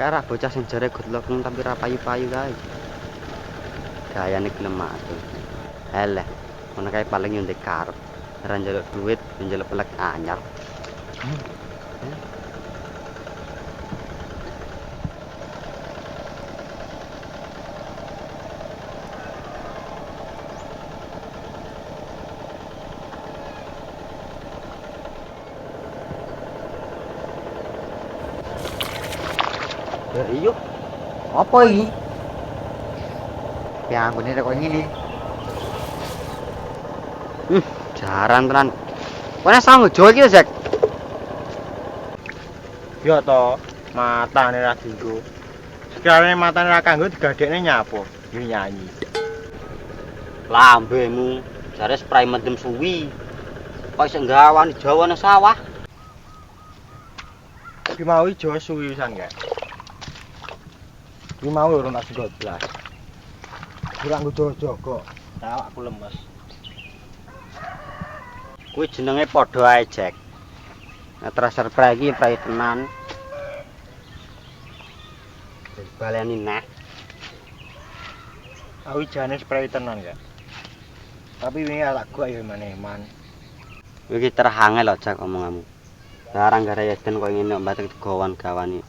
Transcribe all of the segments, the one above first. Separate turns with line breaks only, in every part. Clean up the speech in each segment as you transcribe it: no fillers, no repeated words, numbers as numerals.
arah bocah sing jare goblok tapi ra payu-payu kae. Gayane gelem atuh. Eleh, ngono kae paling yo ndek karep. Ora njaluk duit, njaluk pelek anyar.
Ya iya. Apa iki? Ya ampun nek kok ngene.
Jaran tenan. Kowe sang Jawa iki, Zek.
Ya to, matane ra dienggo. Sekirane matane ra kanggo digadekne nyapo? Yo nyanyi.
Lambemu jare spray mendem suwi. Kok isih gawani Jawa nang sawah.
Ki mau ijo suwi pisan gak? Ki mau ora nak 12. Ora nggo jogo-jogo. Awakku lemes.
Kuwi jenenge padha ae, Jack. Nek traser spray iki spray tenan. Baleni neh.
Aku jane spray tenan gak? Tapi wingi tak gua ya maneman.
Iki terhangel lho, Jack omonganmu. Barang gara eden kok ngene mbatek digawan-gawani.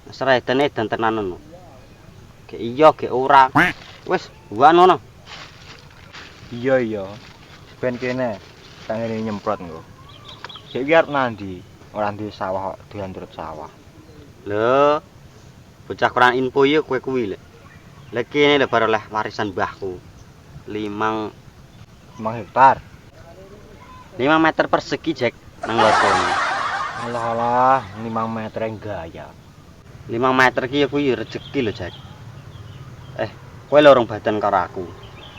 Wis ra eden tenan ngono. Ge iya ge ora. Wis, buan ngono.
Iya. Ben kene tak ngene nyemprot nggo. Sik iki arep nandi? Ora ndi sawah kok doyan turut sawah.
Lho, bocah kurang info ya kowe kuwi lho. Lah kene lho baru oleh warisan mbahku. 5
hektar.
5 meter persegi, Jack, nang losone.
Alah, 5 meter gaya.
5 meter ki ya kuwi rezeki lho, Jack. Kowe lorong badan karo aku.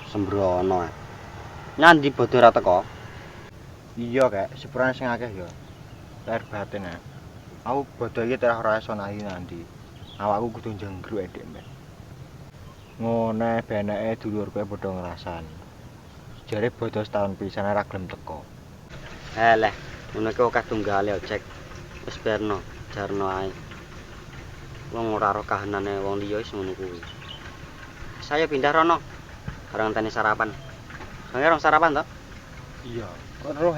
Sembrono. Nyandi bodho ra teko.
Iya, Kak, sepurane sing akeh ya. Lahir batin ya. Aku bodho iki terah ora iso nandi. Awakku kudu njenggruk edek men. Ngone beneke dulur kowe padha ngrasani. Jare bodho setahun pisan ora gelem teko.
Eleh, ngono ki akeh tunggale, Jack. Wis berno, jarno ae. Wong ora ro kahanane wong liya wis ngono kuwi. Saya pindah rono. Bareng tani sarapan. Sange rong sarapan to?
Iya, kok roh